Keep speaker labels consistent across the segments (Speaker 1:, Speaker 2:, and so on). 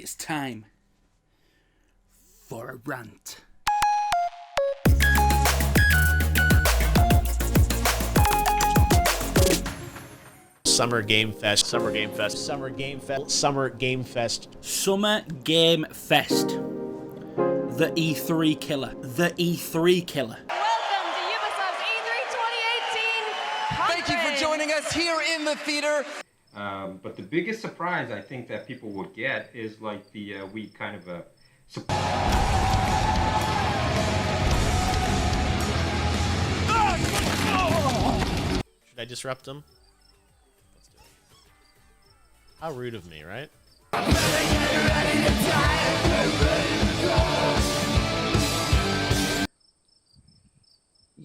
Speaker 1: It's time for a rant.
Speaker 2: Summer Game Fest. Summer Game Fest. Summer Game Fest. Summer Game Fest.
Speaker 1: Summer Game Fest. The E3 killer. The E3 killer.
Speaker 3: Welcome to Ubisoft's E3 2018
Speaker 4: Thank you for joining us here in the theater.
Speaker 5: But the biggest surprise I think that people will get is like the
Speaker 2: Should I disrupt him? Let's do it. How rude of me, right?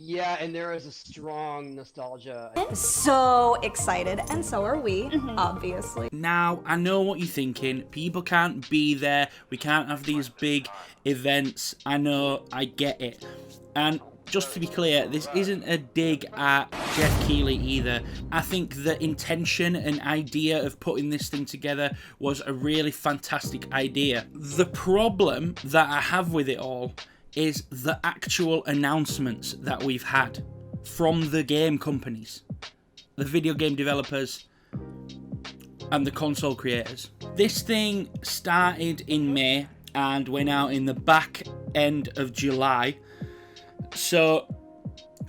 Speaker 6: Yeah, and there is a strong nostalgia.
Speaker 7: So excited, and so are we, obviously.
Speaker 1: Now, I know what you're thinking. People can't be there. We can't have these big events. I know, I get it. And just to be clear, this isn't a dig at Jeff Keighley either. I think the intention and idea of putting this thing together was a really fantastic idea. The problem that I have with it all is the actual announcements that we've had from the game companies, the video game developers, and the console creators. This thing started in May and went out in the back end of July. So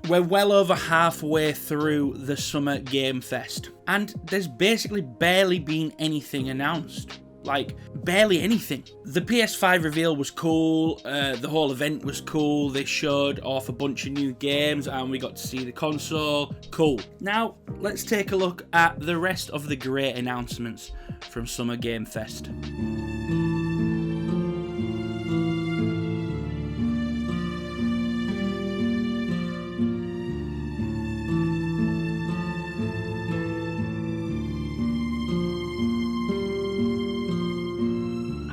Speaker 1: we're well over halfway through the Summer Game Fest, and there's basically barely been anything announced. Like, barely anything. The PS5 reveal was cool, the whole event was cool, they showed off a bunch of new games and we got to see the console. Cool. Now, let's take a look at the rest of the great announcements from Summer Game Fest.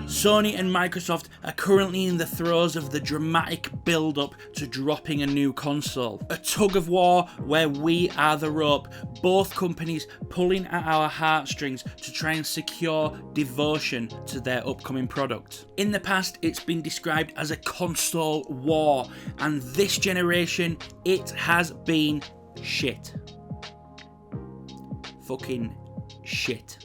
Speaker 1: Sony and Microsoft are currently in the throes of the dramatic build-up to dropping a new console. A tug-of-war where we are the rope, both companies pulling at our heartstrings to try and secure devotion to their upcoming product. In the past, it's been described as a console war, and this generation, it has been shit. Fucking shit.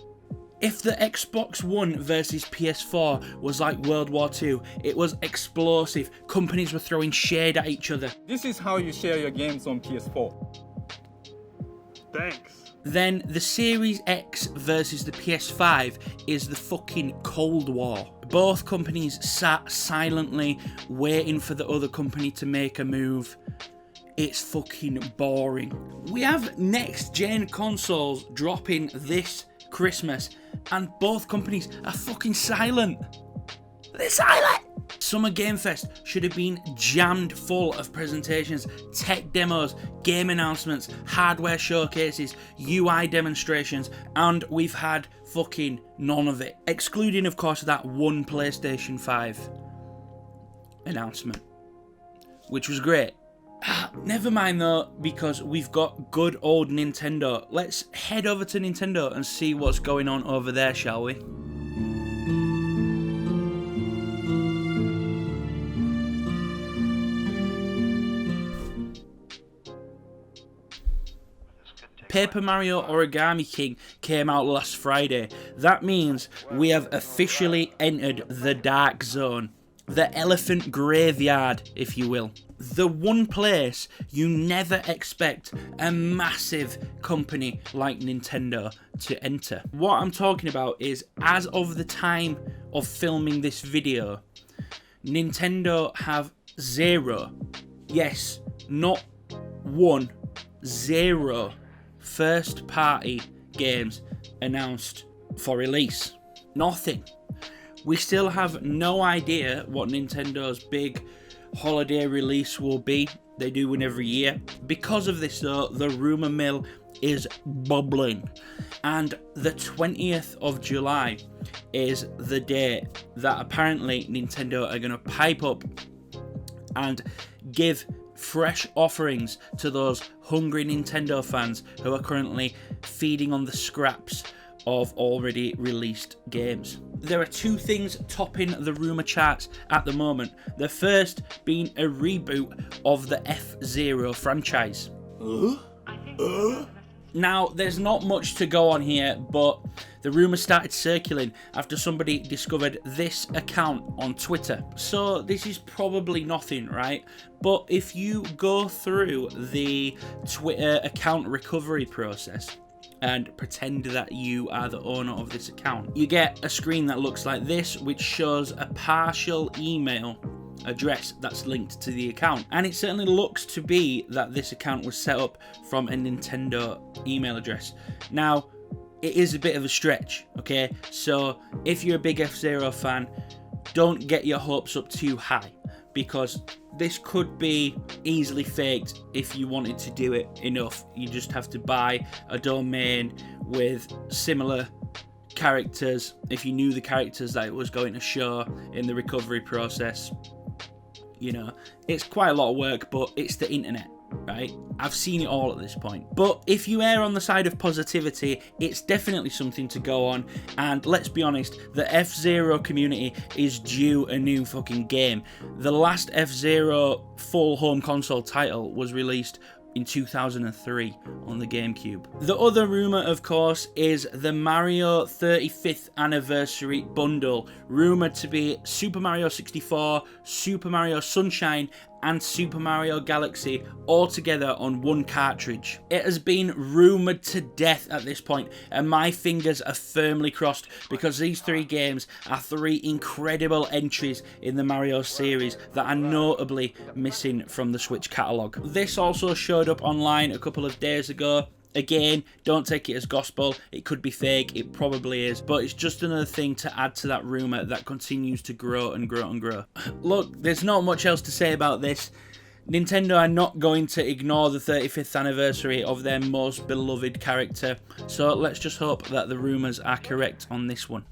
Speaker 1: If the Xbox One versus PS4 was like World War II, it was explosive. Companies were throwing shade at each other.
Speaker 8: This is how you share your games on PS4. Thanks.
Speaker 1: Then the Series X versus the PS5 is the fucking Cold War. Both companies sat silently waiting for the other company to make a move. It's fucking boring. We have next-gen consoles dropping this Christmas, and both companies are fucking silent. They're silent! Summer Game Fest should have been jammed full of presentations, tech demos, game announcements, hardware showcases, UI demonstrations, and we've had fucking none of it. Excluding, of course, that one PlayStation 5 announcement, which was great. Never mind though, because we've got good old Nintendo. Let's head over to Nintendo and see what's going on over there, shall we? Paper Mario Origami King came out last Friday. That means we have officially entered the Dark Zone. The elephant graveyard, if you will. The one place you never expect a massive company like Nintendo to enter. What I'm talking about is, as of the time of filming this video, Nintendo have zero, yes, not one, zero first-party games announced for release. Nothing. We still have no idea what Nintendo's big holiday release will be. They do one every year. Because of this though, the rumour mill is bubbling. And the 20th of July is the day that apparently Nintendo are going to pipe up and give fresh offerings to those hungry Nintendo fans who are currently feeding on the scraps of already released games. there are two things topping the rumour charts at the moment. The first being a reboot of the FZero franchise. Now, there's not much to go on here, but the rumour started circulating after somebody discovered this account on Twitter. So this is probably nothing, right? But if you go through the Twitter account recovery process and pretend that you are the owner of this account, you get a screen that looks like this, which shows a partial email address that's linked to the account, and it certainly looks to be that this account was set up from a Nintendo email address. Now, it is a bit of a stretch, okay? So if you're a big FZero fan, don't get your hopes up too high, because this could be easily faked if you wanted to do it enough. You just have to buy a domain with similar characters if you knew the characters that it was going to show in the recovery process. You know, it's quite a lot of work, but it's the internet, right? I've seen it all at this point. But if you err on the side of positivity, it's definitely something to go on. And let's be honest, the FZero community is due a new fucking game. The last FZero full home console title was released in 2003 on the GameCube. The other rumour, of course, is the Mario 35th anniversary bundle, rumoured to be Super Mario 64, Super Mario Sunshine, and Super Mario Galaxy all together on one cartridge. It has been rumoured to death at this point, and my fingers are firmly crossed, because these three games are three incredible entries in the Mario series that are notably missing from the Switch catalogue. This also showed up online a couple of days ago. Again, don't take it as gospel. It could be fake, it probably is, but it's just another thing to add to that rumour that continues to grow and grow and grow. Look, there's not much else to say about this. Nintendo are not going to ignore the 35th anniversary of their most beloved character, so let's just hope that the rumours are correct on this one.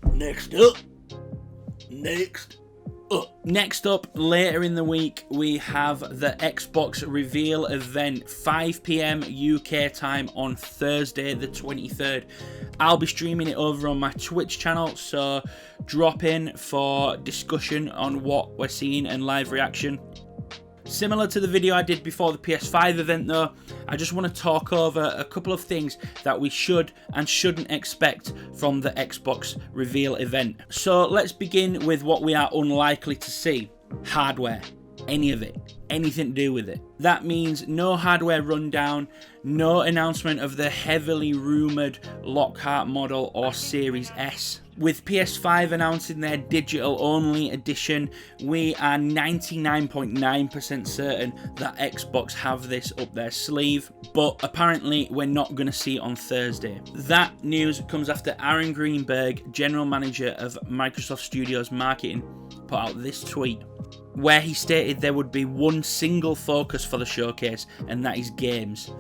Speaker 1: Next up, later in the week, we have the Xbox reveal event, 5 PM UK time on Thursday the 23rd. I'll be streaming it over on my Twitch channel, so drop in for discussion on what we're seeing and live reaction. Similar to the video I did before the PS5 event though, I just want to talk over a couple of things that we should and shouldn't expect from the Xbox reveal event. So let's begin with what we are unlikely to see. Hardware. Any of it. Anything to do with it. That means no hardware rundown, no announcement of the heavily rumoured Lockhart model or Series S. With PS5 announcing their digital-only edition, we are 99.9% certain that Xbox have this up their sleeve, but apparently we're not going to see it on Thursday. That news comes after Aaron Greenberg, general manager of Microsoft Studios Marketing, put out this tweet, where he stated there would be one single focus for the showcase, and that is games.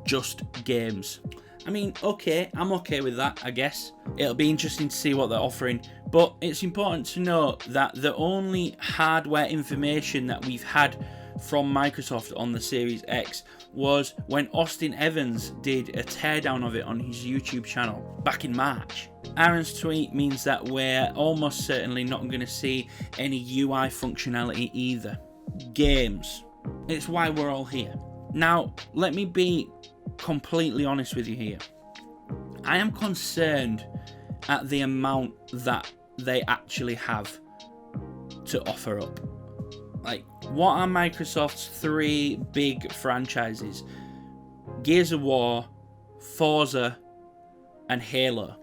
Speaker 1: Just games. I mean, okay, I'm okay with that, I guess. It'll be interesting to see what they're offering, but it's important to note that the only hardware information that we've had from Microsoft on the Series X was when Austin Evans did a teardown of it on his YouTube channel back in March. Aaron's tweet means that we're almost certainly not going to see any UI functionality either. Games. It's why we're all here. Now, let me be completely honest with you here. I am concerned at the amount that they actually have to offer up. Like, what are Microsoft's three big franchises? Gears of War, Forza, and Halo.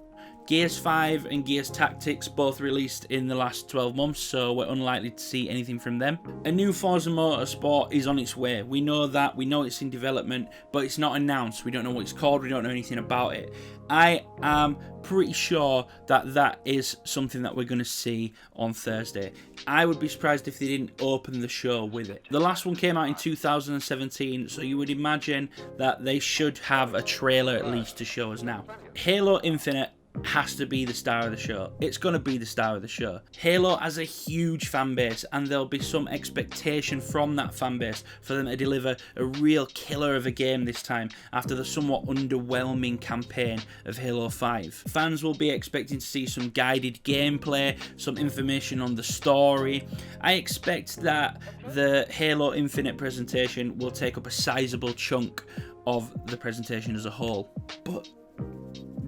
Speaker 1: Gears 5 and Gears Tactics both released in the last 12 months, so we're unlikely to see anything from them. A new Forza Motorsport is on its way. We know that, we know it's in development, but it's not announced. We don't know what it's called, we don't know anything about it. I am pretty sure that that is something that we're going to see on Thursday. I would be surprised if they didn't open the show with it. The last one came out in 2017, so you would imagine that they should have a trailer at least to show us now. Halo Infinite has to be the star of the show. It's going to be the star of the show. Halo has a huge fan base, and there'll be some expectation from that fan base for them to deliver a real killer of a game this time after the somewhat underwhelming campaign of Halo 5. Fans will be expecting to see some guided gameplay, some information on the story. I expect that the Halo Infinite presentation will take up a sizable chunk of the presentation as a whole. But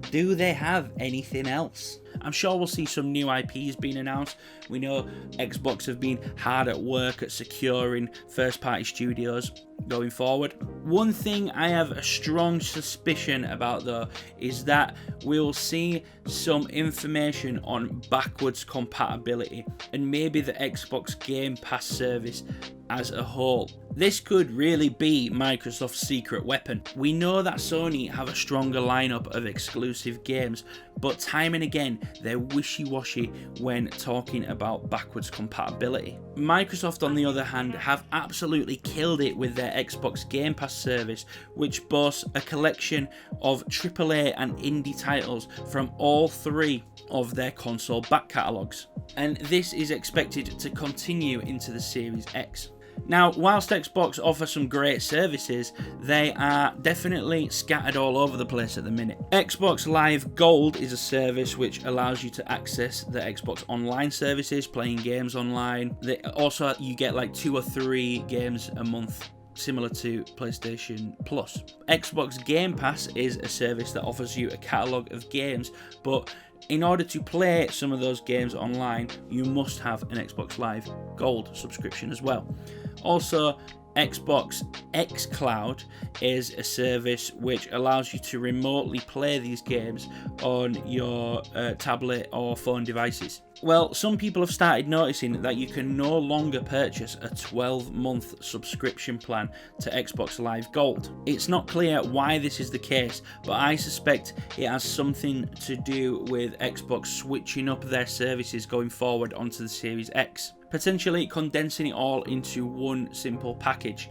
Speaker 1: do they have anything else? I'm sure we'll see some new IPs being announced. We know Xbox have been hard at work at securing first-party studios going forward. One thing I have a strong suspicion about, though, is that we'll see some information on backwards compatibility and maybe the Xbox Game Pass service as a whole. This could really be Microsoft's secret weapon. We know that Sony have a stronger lineup of exclusive games, but time and again they're wishy-washy when talking about backwards compatibility. Microsoft, on the other hand, have absolutely killed it with their Xbox Game Pass service, which boasts a collection of AAA and indie titles from all three of their console back catalogues. And this is expected to continue into the Series X. Now, whilst Xbox offer some great services, they are definitely scattered all over the place at the minute. Xbox Live Gold is a service which allows you to access the Xbox Online services, playing games online. Also, you get like 2 or 3 games a month, similar to PlayStation Plus. Xbox Game Pass is a service that offers you a catalogue of games, but in order to play some of those games online, you must have an Xbox Live Gold subscription as well. Also, Xbox xCloud is a service which allows you to remotely play these games on your tablet or phone devices. Well, some people have started noticing that you can no longer purchase a 12-month subscription plan to Xbox Live Gold. It's not clear why this is the case, but I suspect it has something to do with Xbox switching up their services going forward onto the Series X, potentially condensing it all into one simple package.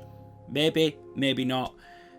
Speaker 1: Maybe, maybe not.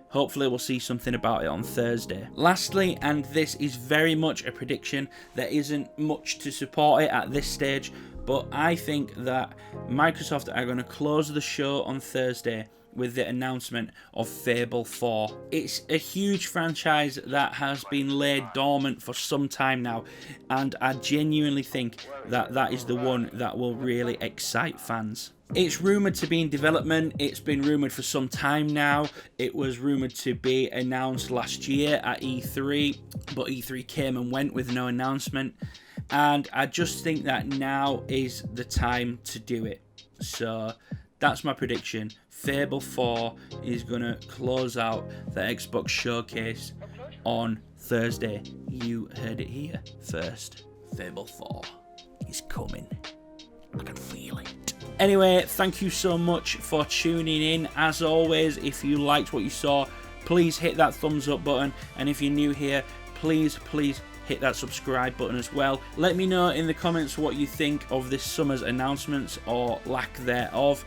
Speaker 1: Hopefully we'll see something about it on Thursday. Lastly, and this is very much a prediction, there isn't much to support it at this stage, but I think that Microsoft are going to close the show on Thursday with the announcement of Fable 4. It's a huge franchise that has been laid dormant for some time now, and I genuinely think that that is the one that will really excite fans. It's rumoured to be in development. It's been rumoured for some time now. It was rumoured to be announced last year at E3, but E3 came and went with no announcement. And I just think that now is the time to do it. So that's my prediction. Fable 4 is going to close out the Xbox Showcase on Thursday. You heard it here first. Fable 4 is coming. I can feel it. Anyway, thank you so much for tuning in. As always, if you liked what you saw, please hit that thumbs up button. And if you're new here, please hit that subscribe button as well. Let me know in the comments what you think of this summer's announcements or lack thereof.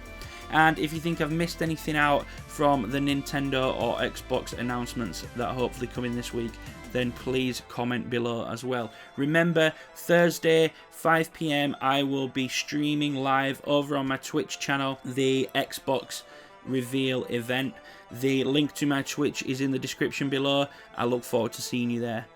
Speaker 1: And if you think I've missed anything out from the Nintendo or Xbox announcements that are hopefully coming this week, then please comment below as well. Remember, Thursday, 5 PM, I will be streaming live over on my Twitch channel, the Xbox reveal event. The link to my Twitch is in the description below. I look forward to seeing you there.